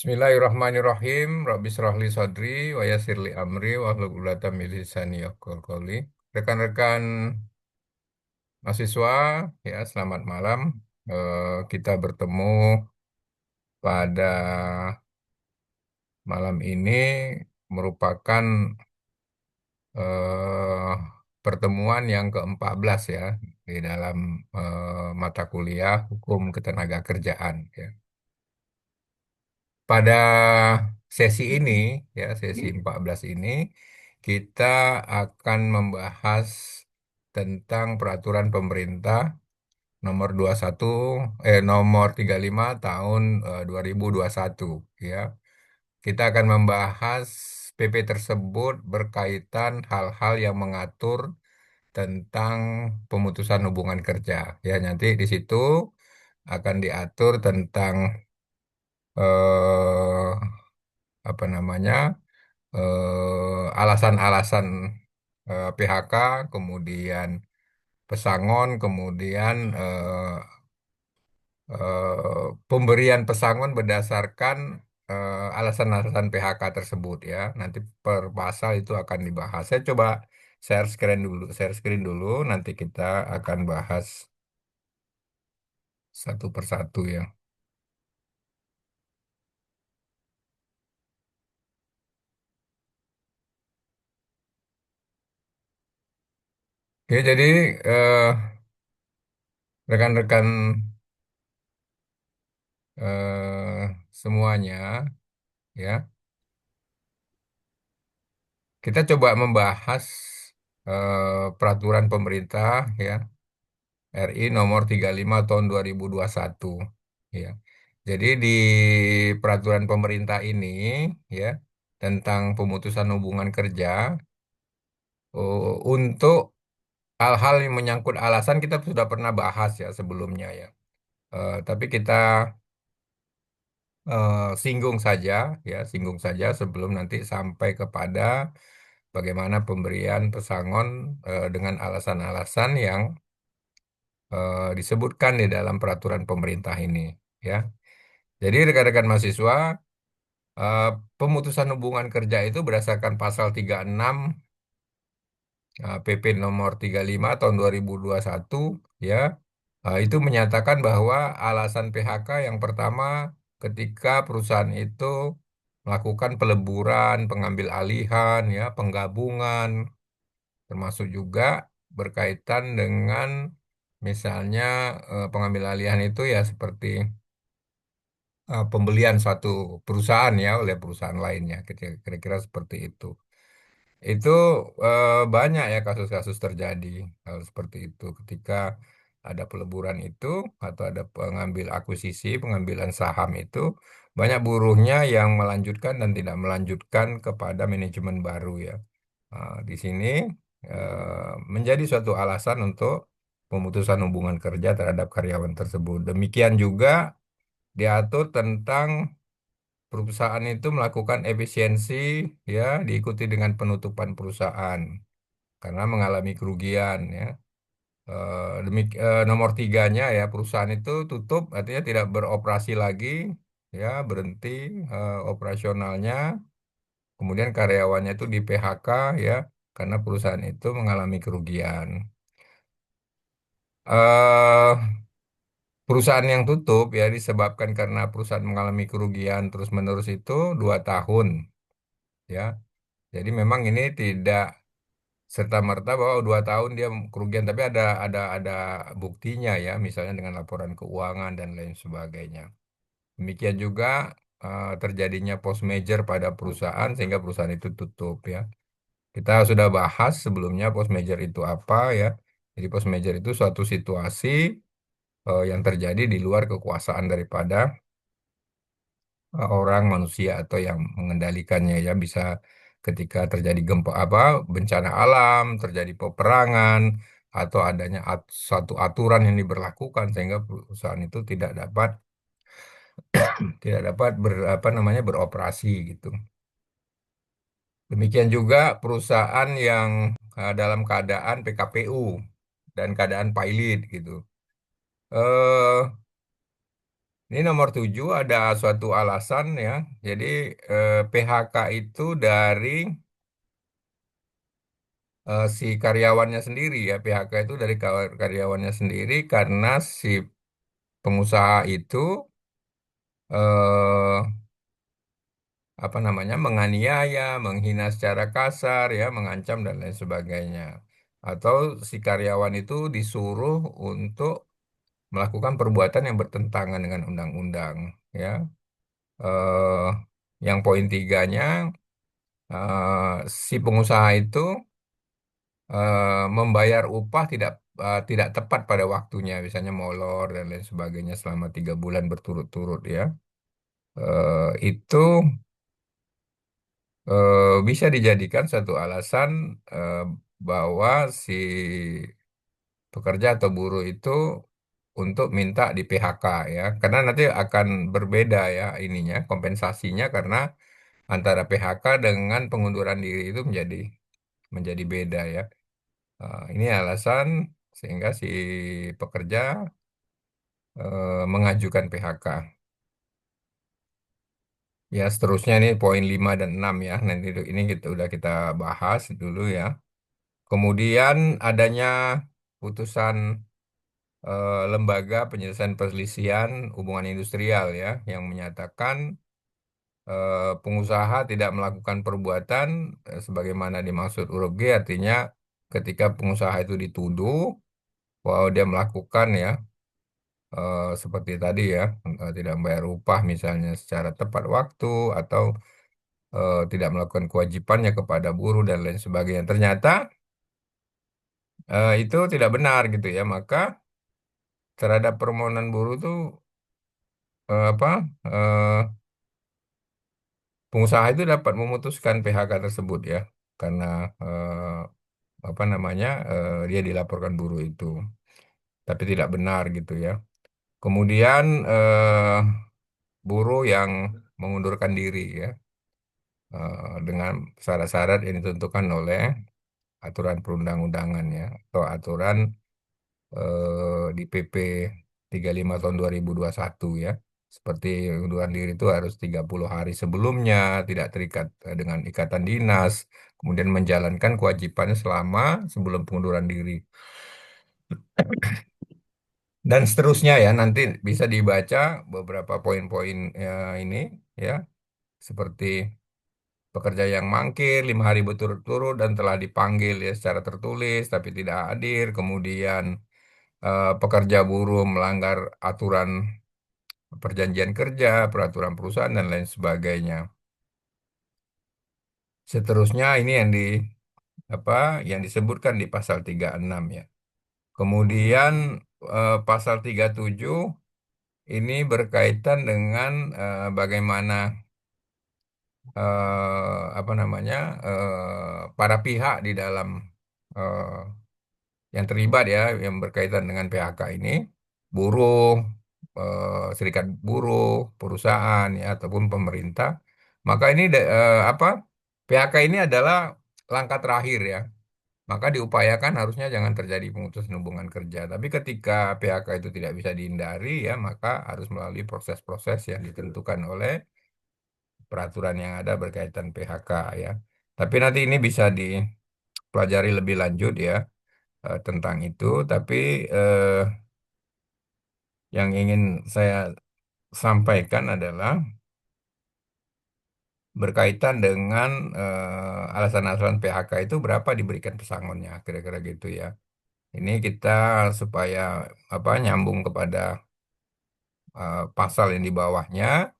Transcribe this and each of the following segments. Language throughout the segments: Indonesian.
Bismillahirrahmanirrahim. Rabbi shrahli sadri wa yassirli amri wa hlul 'uqdatam min lisani yafqahu qawli. Rekan-rekan mahasiswa, ya selamat malam. Kita bertemu pada malam ini merupakan eh, pertemuan yang ke-14 ya di dalam mata kuliah Hukum Ketenagakerjaan ya. Pada sesi ini, ya sesi 14 ini, kita akan membahas tentang peraturan pemerintah nomor 21, nomor 35 tahun 2021, ya. Kita akan membahas PP tersebut berkaitan hal-hal yang mengatur tentang pemutusan hubungan kerja. Ya, nanti di situ akan diatur tentang eh, apa namanya alasan-alasan PHK, kemudian pesangon, kemudian pemberian pesangon berdasarkan alasan-alasan PHK tersebut ya. Nanti per pasal itu akan dibahas. Saya coba share screen dulu, nanti kita akan bahas satu persatu ya. Oke, jadi eh, rekan-rekan semuanya ya. Kita coba membahas peraturan pemerintah ya RI nomor 35 tahun 2021 ya. Jadi di peraturan pemerintah ini ya tentang pemutusan hubungan kerja untuk hal-hal yang menyangkut alasan kita sudah pernah bahas ya sebelumnya ya. Tapi kita singgung saja ya, singgung saja sebelum nanti sampai kepada bagaimana pemberian pesangon dengan alasan-alasan yang disebutkan di dalam peraturan pemerintah ini ya. Jadi rekan-rekan mahasiswa, eh, pemutusan hubungan kerja itu berdasarkan pasal 36 PP nomor 35 tahun 2021 ya. Itu menyatakan bahwa alasan PHK yang pertama ketika perusahaan itu melakukan peleburan, pengambil alihan ya, penggabungan termasuk juga berkaitan dengan misalnya pengambil alihan itu ya seperti pembelian suatu perusahaan ya oleh perusahaan lainnya, kira-kira seperti itu. Itu banyak ya kasus-kasus terjadi hal seperti itu ketika ada peleburan itu atau ada pengambil akuisisi, pengambilan saham itu banyak buruhnya yang melanjutkan dan tidak melanjutkan kepada manajemen baru ya. Di sini menjadi suatu alasan untuk pemutusan hubungan kerja terhadap karyawan tersebut. Demikian juga diatur tentang perusahaan itu melakukan efisiensi ya diikuti dengan penutupan perusahaan karena mengalami kerugian ya. Nomor tiganya ya perusahaan itu tutup artinya tidak beroperasi lagi ya berhenti operasionalnya kemudian karyawannya itu di PHK ya karena perusahaan itu mengalami kerugian. eh Perusahaan yang tutup ya disebabkan karena perusahaan mengalami kerugian terus-menerus itu 2 tahun ya. Jadi memang ini tidak serta-merta bahwa 2 tahun dia kerugian, tapi ada buktinya ya, misalnya dengan laporan keuangan dan lain sebagainya. Demikian juga terjadinya post merger pada perusahaan sehingga perusahaan itu tutup ya. Kita sudah bahas sebelumnya post merger itu apa ya. Jadi post merger itu suatu situasi yang terjadi di luar kekuasaan daripada orang manusia atau yang mengendalikannya ya bisa ketika terjadi gempa apa bencana alam, terjadi peperangan atau adanya suatu aturan yang diberlakukan sehingga perusahaan itu tidak dapat apa namanya beroperasi gitu. Demikian juga perusahaan yang dalam keadaan PKPU dan keadaan pilot gitu. Eh Ini nomor 7 ada suatu alasan ya. Jadi PHK itu dari si karyawannya sendiri ya. PHK itu dari karyawannya sendiri karena si pengusaha itu eh, apa namanya menganiaya, menghina secara kasar ya, mengancam dan lain sebagainya. Atau si karyawan itu disuruh untuk melakukan perbuatan yang bertentangan dengan undang-undang ya. eh yang poin tiganya si pengusaha itu membayar upah tidak tepat pada waktunya, misalnya molor dan lain sebagainya selama 3 bulan berturut-turut ya. Itu bisa dijadikan satu alasan eh, bahwa si pekerja atau buruh itu untuk minta di PHK ya, karena nanti akan berbeda ya ininya kompensasinya karena antara PHK dengan pengunduran diri itu menjadi beda ya. Ini alasan sehingga si pekerja mengajukan PHK. Ya, seterusnya ini poin 5 dan 6 ya. Nanti ini kita udah kita bahas dulu ya. Kemudian adanya putusan Lembaga Penyelesaian Perselisihan Hubungan Industrial ya yang menyatakan pengusaha tidak melakukan perbuatan sebagaimana dimaksud huruf G, artinya ketika pengusaha itu dituduh bahwa dia melakukan ya seperti tadi ya, tidak membayar upah misalnya secara tepat waktu atau tidak melakukan kewajibannya kepada buruh dan lain sebagainya. Ternyata itu tidak benar gitu ya. Maka terhadap permohonan buruh itu apa pengusaha itu dapat memutuskan PHK tersebut ya karena apa namanya dia dilaporkan buruh itu, tapi tidak benar gitu ya. Kemudian buruh yang mengundurkan diri ya dengan syarat-syarat yang ditentukan oleh aturan perundang-undangan ya atau aturan di PP 35 tahun 2021 ya. Seperti pengunduran diri itu harus 30 hari sebelumnya, tidak terikat dengan ikatan dinas, kemudian menjalankan kewajibannya selama sebelum pengunduran diri. Dan seterusnya ya, nanti bisa dibaca beberapa poin-poin ini ya, seperti pekerja yang mangkir 5 hari berturut-turut dan telah dipanggil ya secara tertulis tapi tidak hadir, kemudian pekerja buruh melanggar aturan perjanjian kerja, peraturan perusahaan dan lain sebagainya. Seterusnya ini apa yang disebutkan di pasal 36 ya. Kemudian pasal 37 ini berkaitan dengan bagaimana apa namanya para pihak di dalam eh, yang terlibat ya yang berkaitan dengan PHK ini, buruh, serikat buruh, perusahaan ya ataupun pemerintah. Maka ini apa PHK ini adalah langkah terakhir ya. Maka diupayakan harusnya jangan terjadi pemutusan hubungan kerja. Tapi ketika PHK itu tidak bisa dihindari ya, maka harus melalui proses-proses yang ditentukan oleh peraturan yang ada berkaitan PHK ya. Tapi nanti ini bisa dipelajari lebih lanjut ya tentang itu. Tapi eh, yang ingin saya sampaikan adalah berkaitan dengan alasan-alasan PHK itu berapa diberikan pesangonnya, kira-kira gitu ya. Ini kita supaya apa nyambung kepada pasal yang di bawahnya.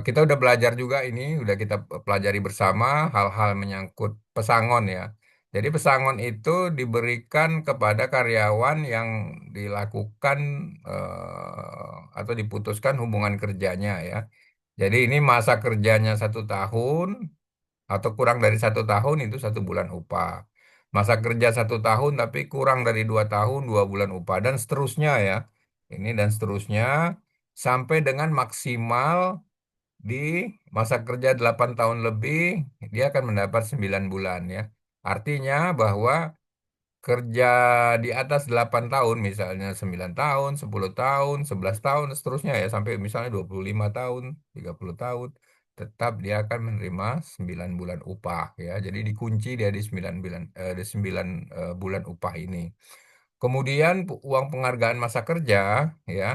Kita udah belajar juga ini, udah kita pelajari bersama hal-hal menyangkut pesangon ya. Jadi pesangon itu diberikan kepada karyawan yang dilakukan atau diputuskan hubungan kerjanya ya. Jadi ini masa kerjanya 1 tahun atau kurang dari 1 tahun itu 1 bulan upah. Masa kerja 1 tahun tapi kurang dari 2 tahun 2 bulan upah dan seterusnya ya. Ini dan seterusnya sampai dengan maksimal di masa kerja 8 tahun lebih, dia akan mendapat 9 bulan ya. Artinya bahwa kerja di atas 8 tahun, misalnya 9 tahun, 10 tahun, 11 tahun, dan seterusnya ya, sampai misalnya 25 tahun, 30 tahun, tetap dia akan menerima 9 bulan upah ya. Jadi dikunci dia di 9 bulan upah ini. Kemudian uang penghargaan masa kerja ya,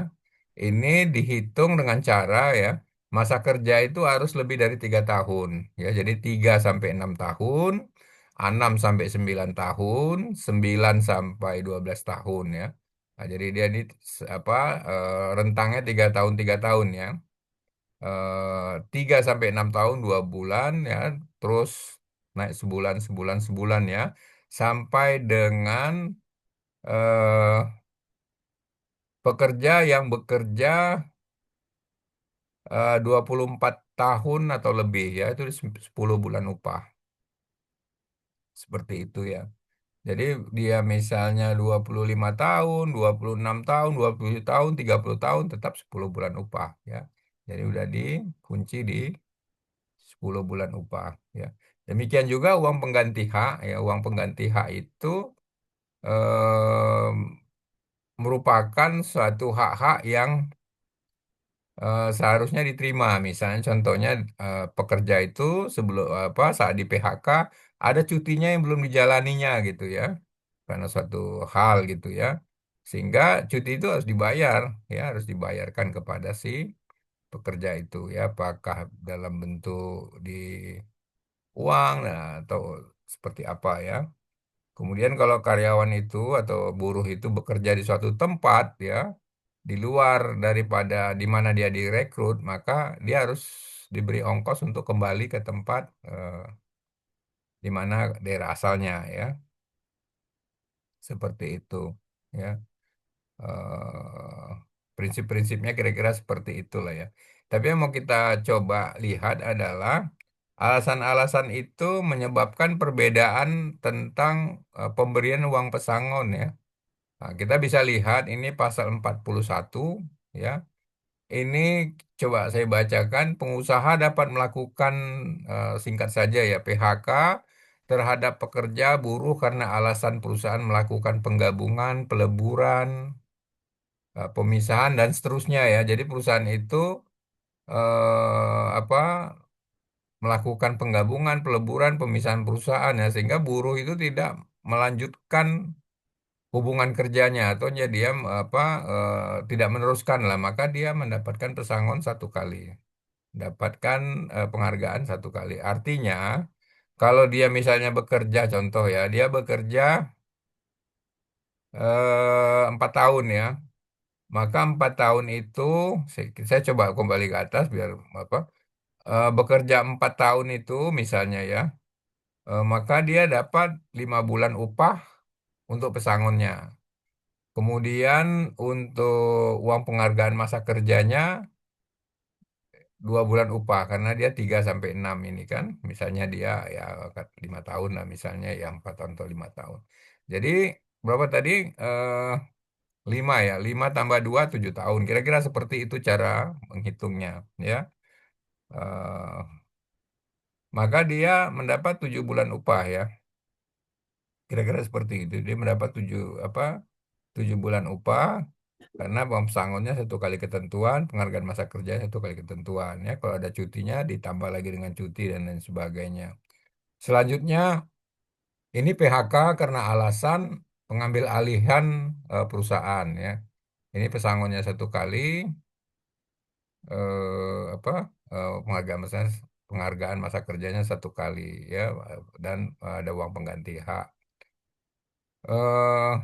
ini dihitung dengan cara ya, masa kerja itu harus lebih dari 3 tahun ya. Jadi 3 sampai 6 tahun, 6 sampai 9 tahun, 9 sampai 12 tahun ya. Nah, jadi dia ini apa, rentangnya 3 tahun 3 tahun ya. 3 sampai 6 tahun 2 bulan ya, terus naik sebulan sebulan sebulan ya, sampai dengan eh, pekerja yang bekerja 24 tahun atau lebih ya, itu 10 bulan upah. Seperti itu ya. Jadi dia misalnya 25 tahun, 26 tahun, 27 tahun, 30 tahun tetap 10 bulan upah ya. Jadi udah dikunci di 10 bulan upah ya. Demikian juga uang pengganti hak ya. Uang pengganti hak itu em, merupakan suatu hak-hak yang seharusnya diterima. Misalnya contohnya, pekerja itu sebelum apa, saat di PHK ada cutinya yang belum dijalaninya gitu ya, karena suatu hal gitu ya, sehingga cuti itu harus dibayar ya, harus dibayarkan kepada si pekerja itu ya, apakah dalam bentuk di uang, nah, atau seperti apa ya. Kemudian kalau karyawan itu atau buruh itu bekerja di suatu tempat ya, di luar daripada di mana dia direkrut, maka dia harus diberi ongkos untuk kembali ke tempat di mana daerah asalnya ya, seperti itu ya. Eh, Prinsip-prinsipnya kira-kira seperti itulah ya. Tapi yang mau kita coba lihat adalah alasan-alasan itu menyebabkan perbedaan tentang pemberian uang pesangon ya. Nah, kita bisa lihat ini pasal 41 ya. Ini coba saya bacakan, pengusaha dapat melakukan, singkat saja ya, PHK terhadap pekerja buruh karena alasan perusahaan melakukan penggabungan, peleburan, pemisahan dan seterusnya ya. Jadi perusahaan itu apa, melakukan penggabungan, peleburan, pemisahan perusahaan ya, sehingga buruh itu tidak melanjutkan hubungan kerjanya, atau dia apa, tidak meneruskan lah, maka dia mendapatkan pesangon 1 kali, dapatkan penghargaan 1 kali. Artinya kalau dia misalnya bekerja, contoh ya, dia bekerja 4 tahun ya, maka 4 tahun itu saya coba kembali ke atas biar apa, bekerja 4 tahun itu misalnya ya, maka dia dapat 5 bulan upah untuk pesangonnya. Kemudian untuk uang penghargaan masa kerjanya 2 bulan upah, karena dia 3 sampai 6 ini kan. Misalnya dia ya 5 tahun lah, misalnya ya 4 tahun atau 5 tahun. Jadi berapa tadi? 5 ya, 5 tambah 2 7 tahun. Kira-kira seperti itu cara menghitungnya ya. Eh, Maka dia mendapat 7 bulan upah ya. Kira-kira seperti itu. Dia mendapat 7 bulan upah. Karena uang pesangonnya 1 kali ketentuan, penghargaan masa kerja 1 kali ketentuan ya. Kalau ada cutinya ditambah lagi dengan cuti dan lain sebagainya. Selanjutnya ini PHK karena alasan pengambil alihan perusahaan ya. Ini pesangonnya 1 kali, apa, penghargaan masa kerjanya 1 kali ya, dan ada uang pengganti hak. eh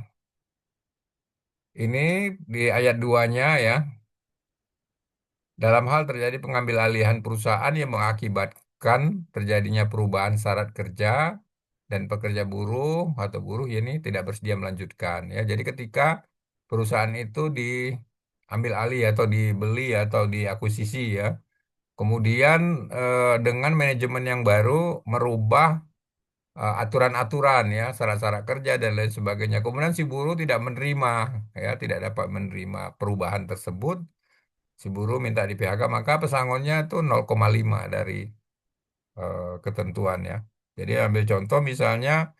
ini di ayat 2-nya ya. Dalam hal terjadi pengambil alihan perusahaan yang mengakibatkan terjadinya perubahan syarat kerja dan pekerja buruh atau buruh ini tidak bersedia melanjutkan ya. Jadi ketika perusahaan itu diambil alih atau dibeli atau diakuisisi ya, kemudian dengan manajemen yang baru merubah aturan-aturan ya, syarat-syarat kerja dan lain sebagainya. Kemudian si buruh tidak menerima ya, tidak dapat menerima perubahan tersebut, si buruh minta di PHK, maka pesangonnya itu 0,5 dari ketentuan ya. Jadi ambil contoh misalnya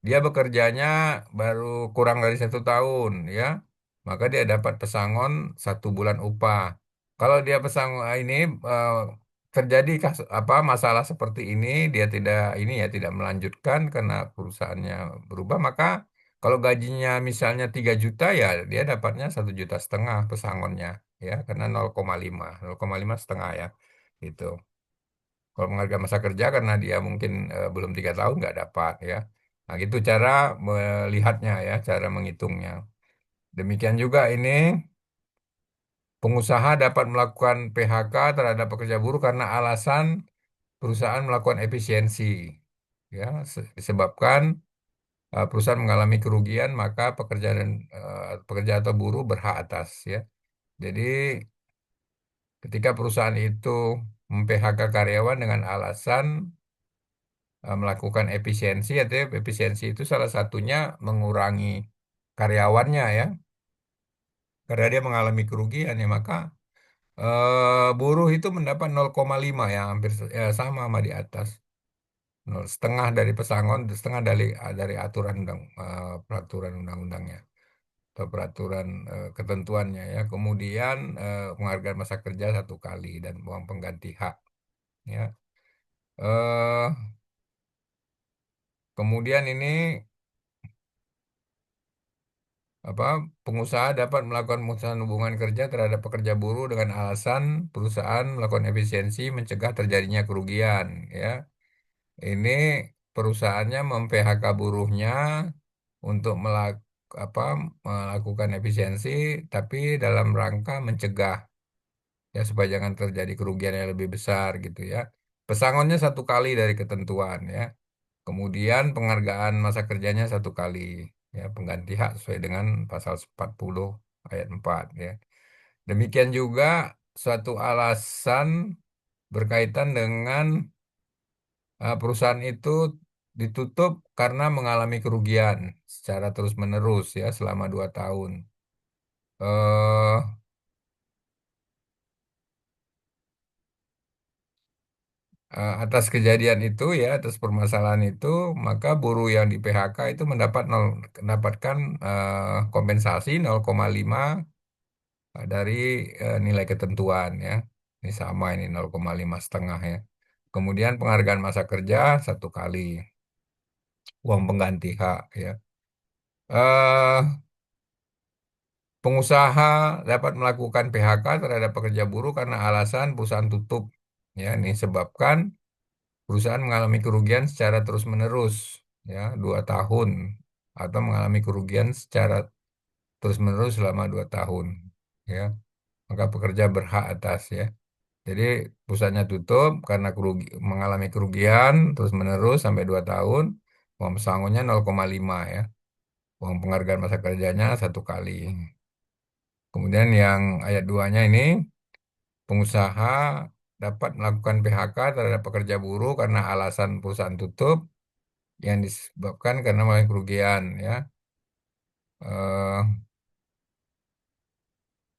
dia bekerjanya baru kurang dari 1 tahun, ya, maka dia dapat pesangon 1 bulan upah. Kalau dia pesangon ini eh, terjadi apa masalah seperti ini, dia tidak ini ya tidak melanjutkan karena perusahaannya berubah, maka kalau gajinya misalnya 3 juta ya dia dapatnya 1,5 juta pesangonnya, ya, karena 0,5 setengah ya, gitu. Kalau menghargai masa kerja karena dia mungkin belum 3 tahun nggak dapat, ya. Nah, gitu cara melihatnya, ya, cara menghitungnya. Demikian juga ini pengusaha dapat melakukan PHK terhadap pekerja buruh karena alasan perusahaan melakukan efisiensi, ya, disebabkan perusahaan mengalami kerugian maka pekerja dan pekerja atau buruh berhak atas, ya. Jadi ketika perusahaan itu mem-PHK karyawan dengan alasan melakukan efisiensi, atau efisiensi itu salah satunya mengurangi karyawannya, ya, karena dia mengalami kerugian, ya, maka buruh itu mendapat 0,5 yang hampir sama sama di atas. Setengah dari pesangon, setengah dari aturan peraturan undang-undangnya atau peraturan ketentuannya, ya. Kemudian penghargaan masa kerja 1 kali dan uang pengganti hak, ya. eh Kemudian ini apa pengusaha dapat melakukan pemutusan hubungan kerja terhadap pekerja buruh dengan alasan perusahaan melakukan efisiensi mencegah terjadinya kerugian, ya. Ini perusahaannya mem-PHK buruhnya untuk apa, melakukan efisiensi, tapi dalam rangka mencegah, ya, supaya jangan terjadi kerugian yang lebih besar, gitu, ya. Pesangonnya 1 kali dari ketentuan, ya. Kemudian penghargaan masa kerjanya 1 kali, ya, pengganti hak sesuai dengan pasal 40 ayat 4, ya. Demikian juga suatu alasan berkaitan dengan perusahaan itu ditutup karena mengalami kerugian secara terus-menerus, ya, selama 2 tahun. eh Atas kejadian itu, ya, atas permasalahan itu, maka buruh yang di PHK itu mendapatkan kompensasi 0,5 dari nilai ketentuan, ya. Ini sama ini 0,5 setengah, ya. Kemudian penghargaan masa kerja 1 kali, uang pengganti hak, ya. eh Pengusaha dapat melakukan PHK terhadap pekerja buruh karena alasan perusahaan tutup, ya. Ini sebabkan perusahaan mengalami kerugian secara terus-menerus, ya, 2 tahun, atau mengalami kerugian secara terus-menerus selama 2 tahun, ya. Maka pekerja berhak atas, ya. Jadi perusahaannya tutup karena mengalami kerugian terus-menerus sampai 2 tahun, uang pesangonnya 0,5, ya. Uang penghargaan masa kerjanya 1 kali. Kemudian yang ayat 2-nya ini, pengusaha dapat melakukan PHK terhadap pekerja buruh karena alasan perusahaan tutup yang disebabkan karena mengalami kerugian, ya. Eh,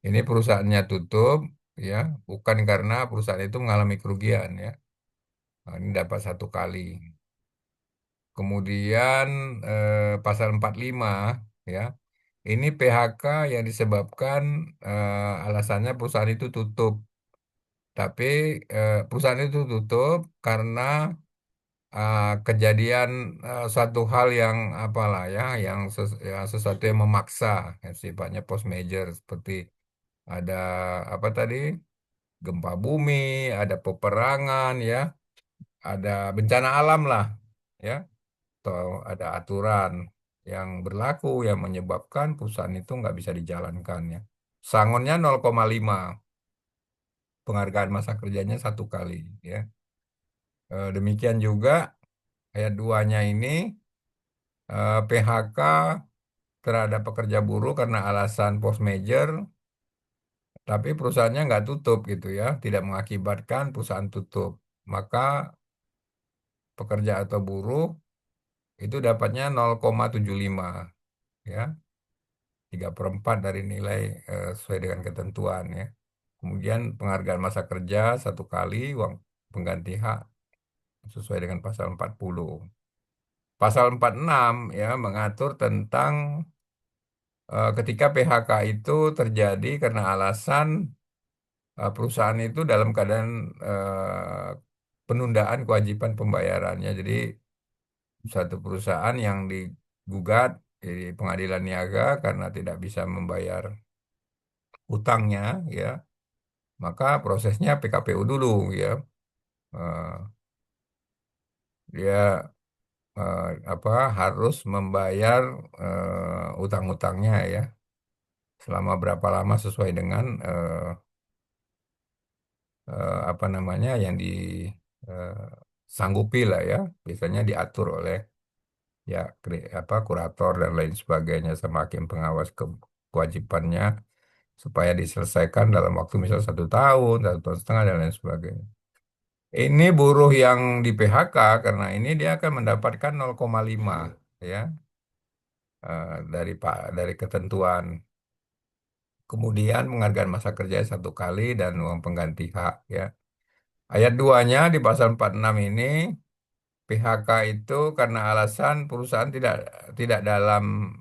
ini perusahaannya tutup, ya, bukan karena perusahaan itu mengalami kerugian, ya. Nah, ini dapat 1 kali. Kemudian pasal 45, ya. Ini PHK yang disebabkan alasannya perusahaan itu tutup. Tapi perusahaan itu tutup karena kejadian suatu hal yang apalah, ya, ya, sesuatu yang memaksa, yang sifatnya post major, seperti ada apa tadi, gempa bumi, ada peperangan, ya, ada bencana alam lah, ya, atau ada aturan yang berlaku yang menyebabkan perusahaan itu nggak bisa dijalankan, ya. Sangonnya 0,5, penghargaan masa kerjanya 1 kali, ya. Demikian juga ayat 2-nya ini, PHK terhadap pekerja buruh karena alasan force major, tapi perusahaannya nggak tutup, gitu, ya, tidak mengakibatkan perusahaan tutup, maka pekerja atau buruh itu dapatnya 0,75, ya, 3/4 dari nilai sesuai dengan ketentuan, ya. Kemudian penghargaan masa kerja 1 kali, uang pengganti hak sesuai dengan pasal 40. Pasal 46 ya mengatur tentang ketika PHK itu terjadi karena alasan perusahaan itu dalam keadaan penundaan kewajiban pembayarannya. Jadi satu perusahaan yang digugat di pengadilan niaga karena tidak bisa membayar utangnya, ya, maka prosesnya PKPU dulu, ya. Eh, Dia apa harus membayar utang-utangnya, ya, selama berapa lama sesuai dengan apa namanya yang disanggupi lah, ya. Biasanya diatur oleh ya apa kurator dan lain sebagainya sama hakim pengawas kewajibannya supaya diselesaikan dalam waktu misal 1 tahun, 1 tahun setengah dan lain sebagainya. Ini buruh yang di PHK karena ini dia akan mendapatkan 0,5, ya, dari ketentuan. Kemudian penghargaan masa kerja 1 kali dan uang pengganti hak, ya. Ayat 2-nya di pasal 46 ini PHK itu karena alasan perusahaan tidak tidak dalam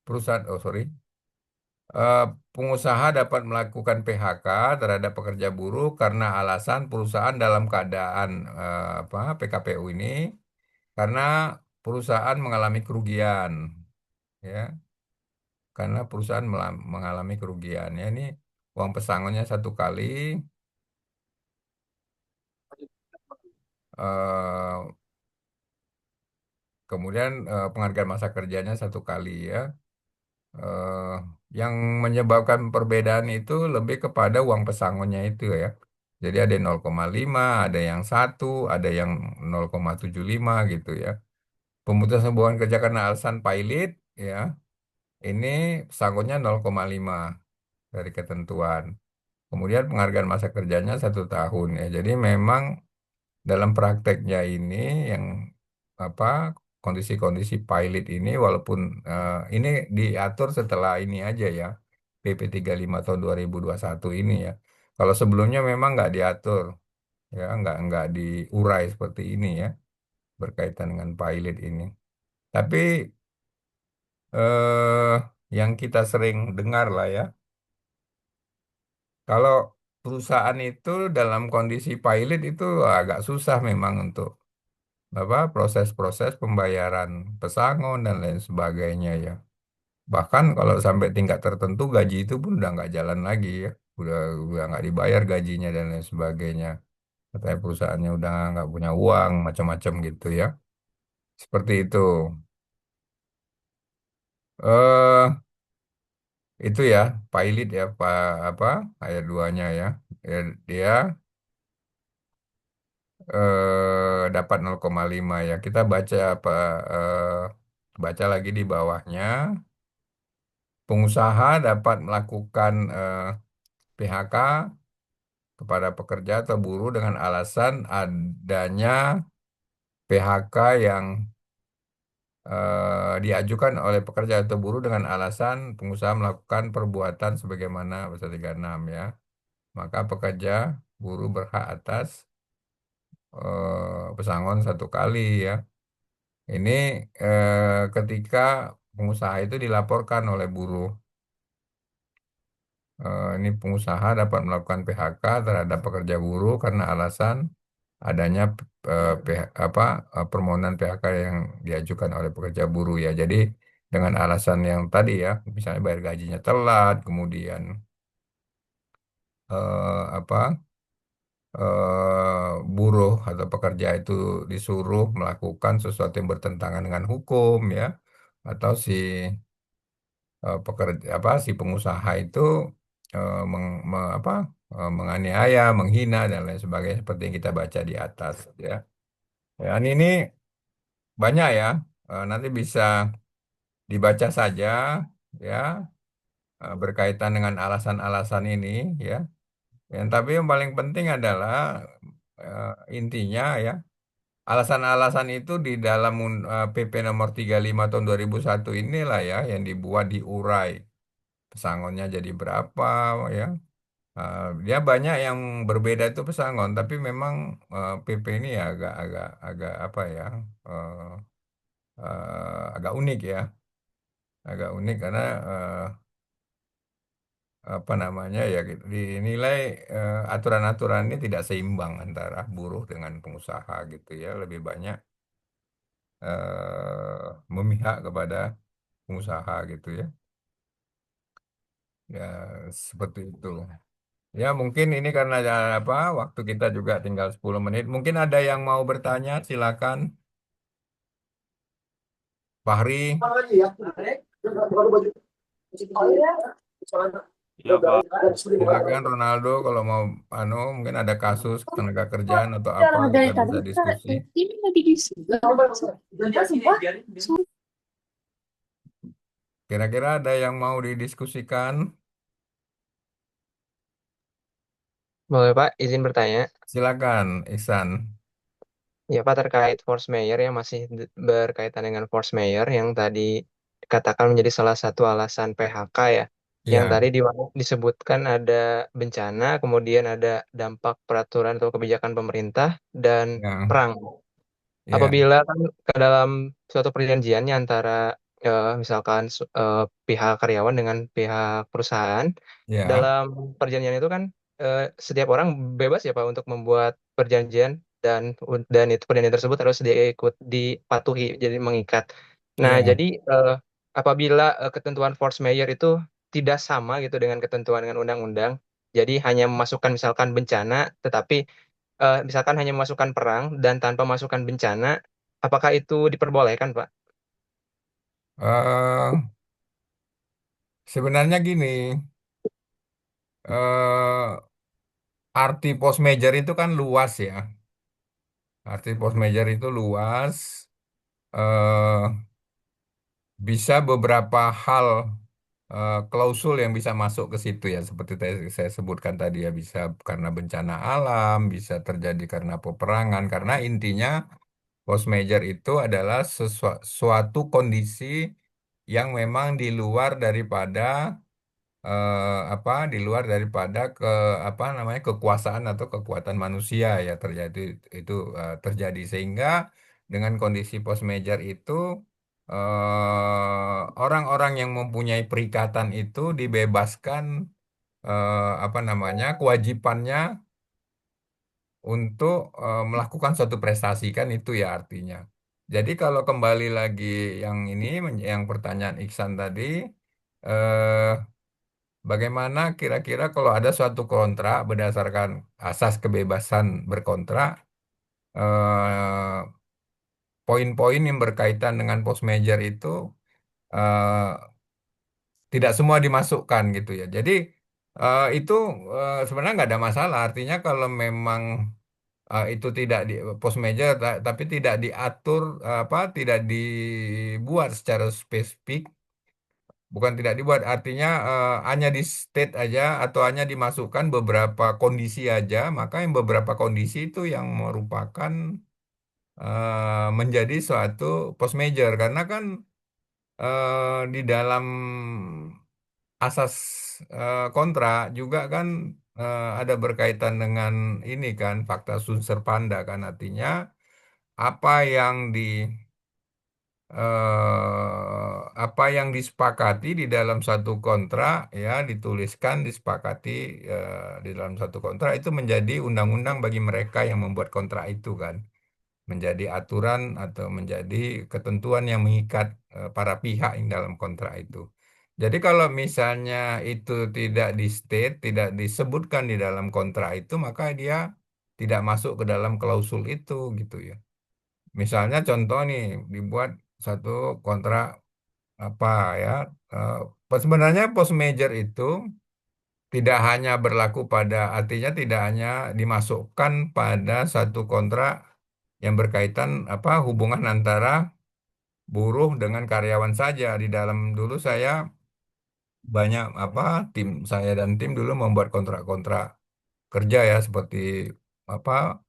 perusahaan, oh sorry. Eh, Pengusaha dapat melakukan PHK terhadap pekerja buruh karena alasan perusahaan dalam keadaan apa PKPU ini karena perusahaan mengalami kerugian, ya, karena perusahaan mengalami kerugian, ya. Ini uang pesangonnya 1 kali, eh, kemudian penghargaan masa kerjanya 1 kali, ya. eh, yang menyebabkan perbedaan itu lebih kepada uang pesangonnya itu, ya. Jadi ada yang 0,5, ada yang 1, ada yang 0,75 gitu, ya. Pemutusan hubungan kerja karena alasan pailit, ya. Ini pesangonnya 0,5 dari ketentuan. Kemudian penghargaan masa kerjanya 1 tahun, ya. Jadi memang dalam prakteknya ini yang apa kondisi-kondisi pilot ini walaupun ini diatur setelah ini aja, ya, PP 35 tahun 2021 ini, ya. Kalau sebelumnya memang nggak diatur, ya, nggak diurai seperti ini, ya, berkaitan dengan pilot ini. Tapi eh, yang kita sering dengar lah, ya, kalau perusahaan itu dalam kondisi pilot itu agak susah memang untuk apa proses-proses pembayaran pesangon dan lain sebagainya, ya. Bahkan kalau sampai tingkat tertentu gaji itu pun udah nggak jalan lagi, ya. Udah nggak dibayar gajinya dan lain sebagainya. Katanya perusahaannya udah nggak punya uang macam-macam gitu, ya. Seperti itu. eh itu ya pilot, ya, Pak, apa ayat 2-nya, ya. Dia dapat 0,5, ya. Kita baca apa baca lagi di bawahnya. Pengusaha dapat melakukan PHK kepada pekerja atau buruh dengan alasan adanya PHK yang diajukan oleh pekerja atau buruh dengan alasan pengusaha melakukan perbuatan sebagaimana pasal 36, ya. Maka pekerja buruh berhak atas pesangon 1 kali, ya. Ini ketika pengusaha itu dilaporkan oleh buruh. Ini pengusaha dapat melakukan PHK terhadap pekerja buruh karena alasan adanya apa permohonan PHK yang diajukan oleh pekerja buruh, ya. Jadi dengan alasan yang tadi, ya, misalnya bayar gajinya telat, kemudian apa buruh atau pekerja itu disuruh melakukan sesuatu yang bertentangan dengan hukum, ya, atau pekerja apa si pengusaha itu apa menganiaya, menghina dan lain sebagainya seperti yang kita baca di atas, ya. Ya, ini banyak, ya. Nanti bisa dibaca saja, ya, berkaitan dengan alasan-alasan ini, ya. Tapi yang paling penting adalah eh, intinya, ya, alasan-alasan itu di dalam PP nomor 35 tahun 2001 inilah, ya, yang dibuat diurai pesangonnya jadi berapa, ya, Dia banyak yang berbeda itu pesangon, tapi memang PP ini ya agak apa ya, eh, agak unik ya, agak unik karena apa namanya ya gitu, dinilai aturan-aturan ini tidak seimbang antara buruh dengan pengusaha gitu ya, lebih banyak memihak kepada pengusaha gitu ya, ya seperti itu. Ya mungkin ini karena apa waktu kita juga tinggal 10 menit. Mungkin ada yang mau bertanya, silakan. Fahri, Ya Pak, silakan Ronaldo kalau mau mungkin ada kasus tenaga kerjaan atau apa kita Dari tadi bisa kita diskusi. ini lagi di sini. Sumpah, Kira-kira ada yang mau didiskusikan? Boleh Pak, izin bertanya. Silakan, Ihsan. Ya Pak, terkait force majeure yang masih berkaitan dengan force majeure yang tadi dikatakan menjadi salah satu alasan PHK ya. Yang Ya, tadi disebutkan ada bencana, kemudian ada dampak peraturan atau kebijakan pemerintah, dan ya, perang. ya, Apabila kan ke dalam suatu perjanjiannya antara misalkan pihak karyawan dengan pihak perusahaan, ya. dalam perjanjian itu kan setiap orang bebas ya Pak untuk membuat perjanjian dan itu perjanjian tersebut harus diikut dipatuhi jadi mengikat. Nah, Iya. jadi apabila ketentuan force majeure itu tidak sama gitu dengan ketentuan dengan undang-undang, jadi hanya memasukkan misalkan bencana, tetapi misalkan hanya memasukkan perang dan tanpa masukkan bencana, apakah itu diperbolehkan, Pak? eh Sebenarnya gini, eh arti post major itu kan luas ya. Arti post major itu luas. eh Bisa beberapa hal, klausul yang bisa masuk ke situ ya, seperti tadi saya sebutkan tadi ya, bisa karena bencana alam, bisa terjadi karena peperangan, karena intinya force majeure itu adalah suatu kondisi yang memang di luar daripada di luar daripada apa namanya kekuasaan atau kekuatan manusia ya, terjadi itu terjadi, sehingga dengan kondisi post major itu orang-orang yang mempunyai perikatan itu dibebaskan apa namanya kewajibannya untuk melakukan suatu prestasi, kan itu ya artinya. Jadi kalau kembali lagi yang ini, yang pertanyaan Iksan tadi, eh, bagaimana kira-kira kalau ada suatu kontrak berdasarkan asas kebebasan berkontrak, eh, poin-poin yang berkaitan dengan post major itu eh, tidak semua dimasukkan gitu ya. Jadi itu sebenarnya nggak ada masalah. Artinya kalau memang itu tidak di post major tapi tidak diatur, apa tidak dibuat secara spesifik. Bukan tidak dibuat, artinya hanya di state aja atau hanya dimasukkan beberapa kondisi aja, maka yang beberapa kondisi itu yang merupakan menjadi suatu post major, karena kan di dalam asas kontrak juga kan ada berkaitan dengan ini kan fakta unsur panda, kan artinya apa yang di apa yang disepakati di dalam satu kontrak ya, dituliskan disepakati di dalam satu kontrak itu menjadi undang-undang bagi mereka yang membuat kontrak itu kan, menjadi aturan atau menjadi ketentuan yang mengikat para pihak yang dalam kontrak itu. Jadi kalau misalnya itu tidak di state, tidak disebutkan di dalam kontrak itu, maka dia tidak masuk ke dalam klausul itu gitu ya. Misalnya contoh nih, dibuat satu kontrak apa ya, sebenarnya post major itu tidak hanya berlaku pada, artinya tidak hanya dimasukkan pada satu kontrak yang berkaitan apa hubungan antara buruh dengan karyawan saja. Di dalam dulu saya banyak apa tim saya dan tim dulu membuat kontrak-kontrak kerja ya, seperti apa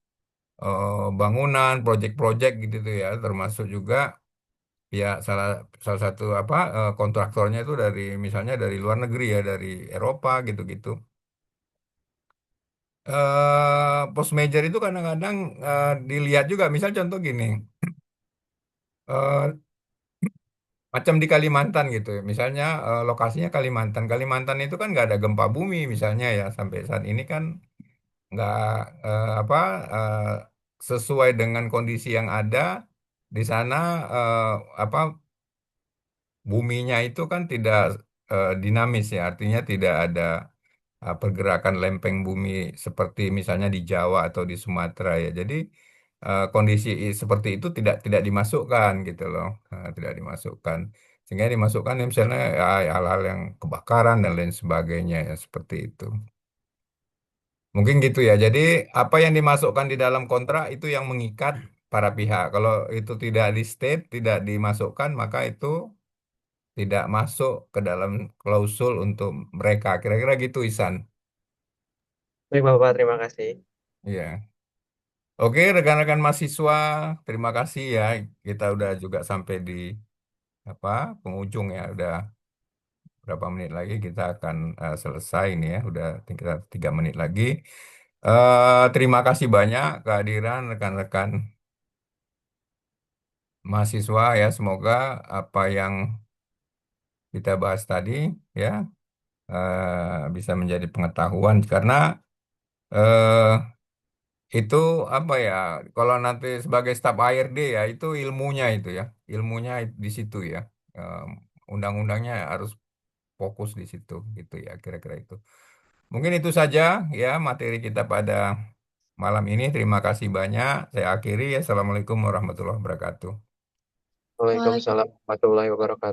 bangunan, proyek-proyek gitu tuh ya, termasuk juga ya salah salah satu apa kontraktornya itu dari misalnya dari luar negeri ya, dari Eropa gitu-gitu. Post major itu kadang-kadang dilihat juga, misal contoh gini, eh, macam di Kalimantan gitu ya. Misalnya lokasinya Kalimantan. Kalimantan itu kan nggak ada gempa bumi misalnya ya sampai saat ini kan nggak apa eh, sesuai dengan kondisi yang ada di sana, eh, apa buminya itu kan tidak dinamis ya, artinya tidak ada pergerakan lempeng bumi seperti misalnya di Jawa atau di Sumatera ya. Jadi kondisi seperti itu tidak dimasukkan gitu loh. Tidak dimasukkan. Sehingga dimasukkan ya misalnya ya, hal-hal yang kebakaran dan lain sebagainya ya seperti itu. Mungkin gitu ya. Jadi apa yang dimasukkan di dalam kontrak itu yang mengikat para pihak. Kalau itu tidak di state, tidak dimasukkan, maka itu tidak masuk ke dalam klausul untuk mereka. Kira-kira gitu, Isan. Baik, Bapak, terima kasih. Iya. Oke, rekan-rekan mahasiswa, terima kasih ya. Kita udah juga sampai di apa penghujung ya. Udah berapa menit lagi kita akan selesai ini ya. Udah tinggal 3 menit lagi. Terima kasih banyak kehadiran rekan-rekan mahasiswa ya. Semoga apa yang kita bahas tadi ya bisa menjadi pengetahuan karena eh, itu apa ya, kalau nanti sebagai staf HRD ya itu ilmunya itu ya, ilmunya di situ ya. Em, Undang-undangnya harus fokus di situ gitu ya, kira-kira itu. Mungkin itu saja ya materi kita pada malam ini. Terima kasih banyak. Saya akhiri ya. Assalamualaikum warahmatullahi wabarakatuh. Waalaikumsalam warahmatullahi wabarakatuh.